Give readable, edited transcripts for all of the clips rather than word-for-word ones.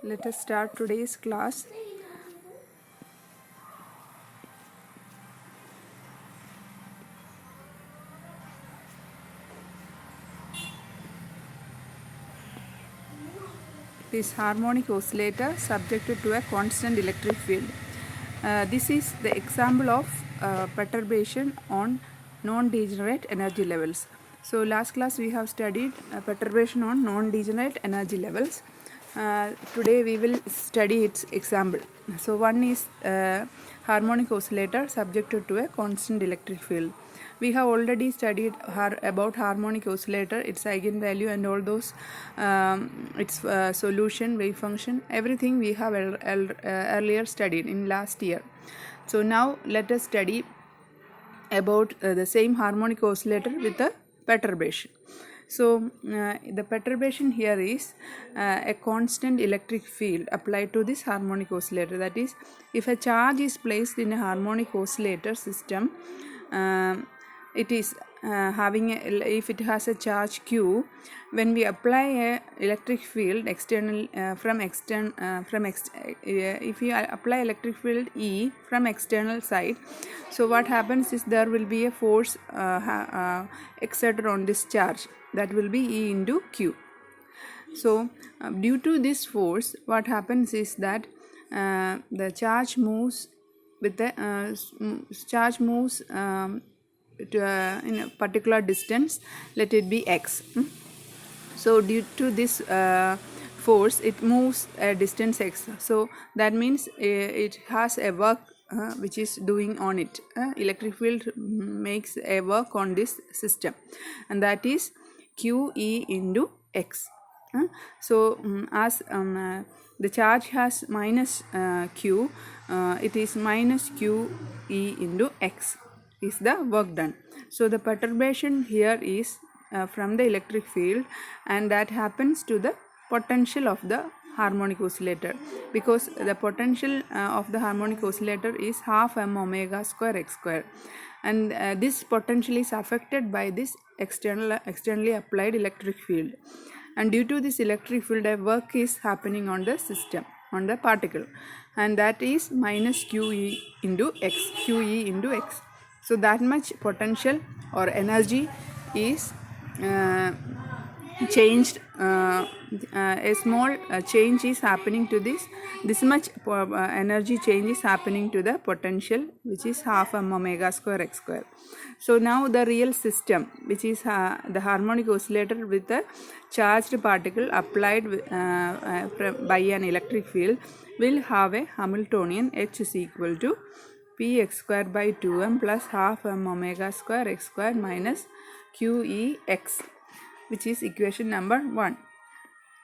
Let us start today's class. This harmonic oscillator subjected to a constant electric field. This is the example of perturbation on non-degenerate energy levels. So last class we have studied perturbation on non-degenerate energy levels. Today we will study its example. So one is harmonic oscillator subjected to a constant electric field. We have already studied about harmonic oscillator, its eigenvalue and all those, its solution, wave function, everything we have earlier studied in last year. So now let us study about the same harmonic oscillator with a perturbation. So the perturbation here is a constant electric field applied to this harmonic oscillator. That is, if a charge is placed in a harmonic oscillator system, it is if it has a charge Q, when we apply a electric field external if we apply electric field E from external side, so what happens is there will be a force exerted on this charge, that will be E into Q. So due to this force, what happens is that the charge moves with the charge moves in a particular distance, let it be x. So due to this force, it moves a distance x. So that means it has a work which is doing on it. Electric field makes a work on this system, and that is QE into x. So as the charge has minus q, it is minus QE into x is the work done. So the perturbation here is from the electric field, and that happens to the potential of the harmonic oscillator, because the potential of the harmonic oscillator is half m omega square x square, and this potential is affected by this externally applied electric field, and due to this electric field a work is happening on the system, on the particle, and that is minus QE into x. So that much potential or energy is changed. A small change is happening to this much energy change is happening to the potential, which is half m omega square x square. So now the real system, which is the harmonic oscillator with a charged particle applied by an electric field, will have a Hamiltonian H is equal to px square by 2m plus half m omega square x square minus QEx, which is equation number 1.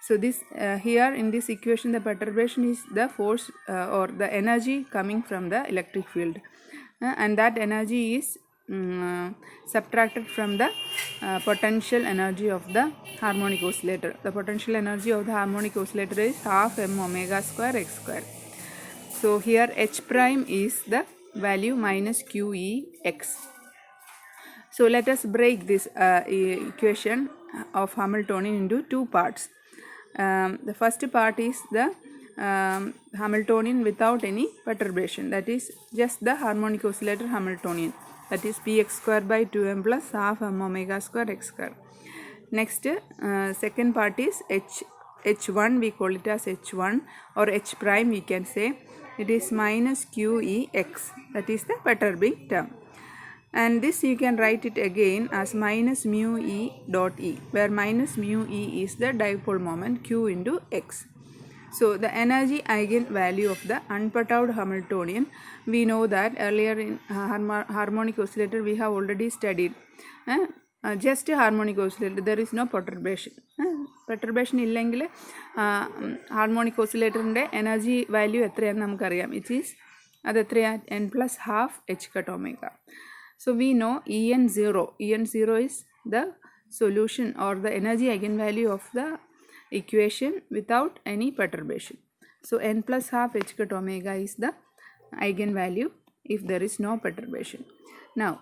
So this here in this equation, the perturbation is the force or the energy coming from the electric field, and that energy is subtracted from the potential energy of the harmonic oscillator. The potential energy of the harmonic oscillator is half m omega square x square. So here H prime is the value minus QEx. So let us break this equation of Hamiltonian into two parts. The first part is the Hamiltonian without any perturbation, that is just the harmonic oscillator Hamiltonian, that is px square by 2m plus half m omega square x square. Next, second part is H1, we call it as H1 or H prime, we can say. It is minus QEx, that is the perturbing term. And this you can write it again as minus mu E dot E, where minus mu E is the dipole moment Q into x. So the energy eigenvalue of the unperturbed Hamiltonian, we know that earlier in harmonic oscillator we have already studied. Just a harmonic oscillator, there is no perturbation. Perturbation ഇല്ലെങ്കിൽ harmonic ഓസിലേറ്ററിൻ്റെ energy value എത്രയാണെന്ന് നമുക്കറിയാം. It is അത് എത്രയാണ്, n plus half h cut omega. So we know En0 is the solution or the energy eigenvalue of the equation without any perturbation. So n plus half h cut omega is the eigenvalue if there is no perturbation. Now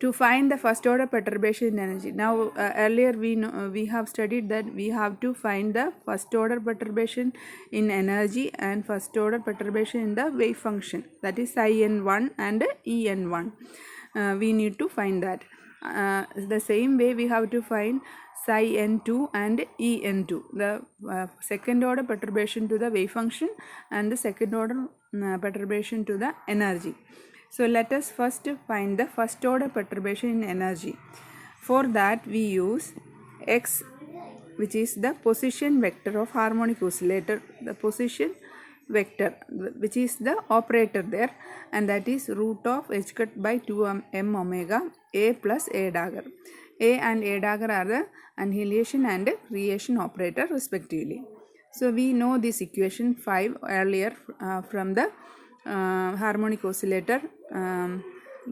to find the first order perturbation in energy. Now earlier we have studied that we have to find the first order perturbation in energy and first order perturbation in the wave function, that is psi n1 and En1. We need to find that. The same way we have to find psi n2 and En2, the second order perturbation to the wave function and the second order perturbation to the energy. So let us first find the first order perturbation in energy. For that we use x, which is the position vector of harmonic oscillator, the position vector which is the operator there, and that is root of h cut by 2 m omega a plus a dagger. A and a dagger are the annihilation and creation operator respectively. So we know this equation 5 earlier from the harmonic oscillator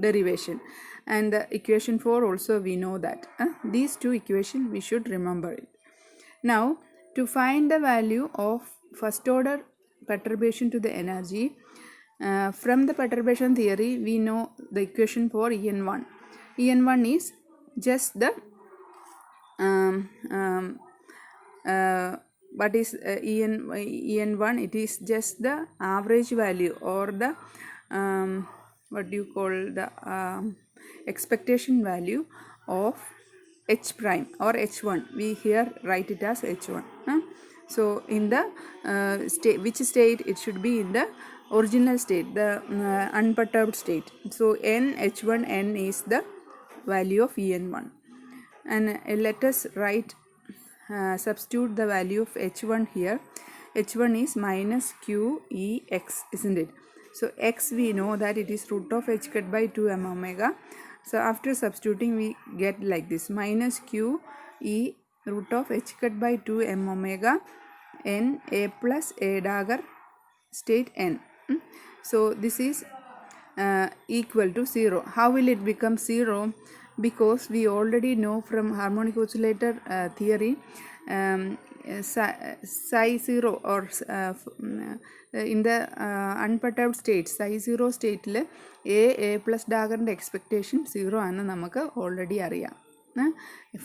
derivation, and the equation 4 also we know that. These two equations we should remember it. Now to find the value of first order perturbation to the energy, from the perturbation theory we know the equation for En1. En1 is just the what is En1? It is just the average value or the what do you call the expectation value of h prime or h1. We here write it as h1. So in the state, which state it should be? In the original state, the unperturbed state. So n h1 n is the value of En1, and let us write substitute the value of h1 here. H1 is minus q e x, isn't it? So x we know that it is root of h cut by 2 m omega. So after substituting we get like this, minus q e root of h cut by 2 m omega n a plus a dagger state n. So this is equal to 0. How will it become 0? Because we already know from harmonic oscillator theory, psi 0 or in the unperturbed state, psi 0 state a plus dagger expectation 0 ആണ് നമുക്ക് already അറിയാം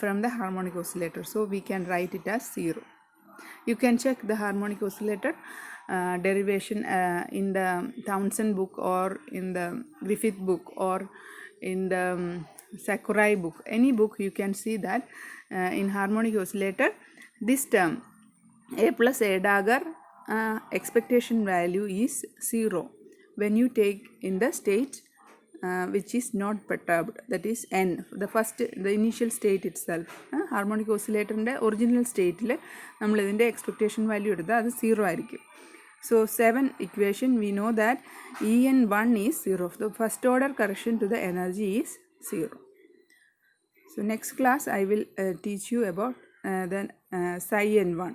from the harmonic oscillator. So we can write it as 0. You can check the harmonic oscillator derivation in the Townsend book or in the Griffith book or in the Sakurai book. Any book you can see that in harmonic oscillator this term a plus a dagger expectation value is 0 when you take in the state which is not perturbed, that is n, the initial state itself. Harmonic oscillator in the original state നമ്മൾ ഇതിൻ്റെ expectation value എടുത്താൽ അത് 0 ആയിരിക്കും. So 7 equation we know that En1 is 0. The first order correction to the energy is 0. So next class I will teach you about the psi n1.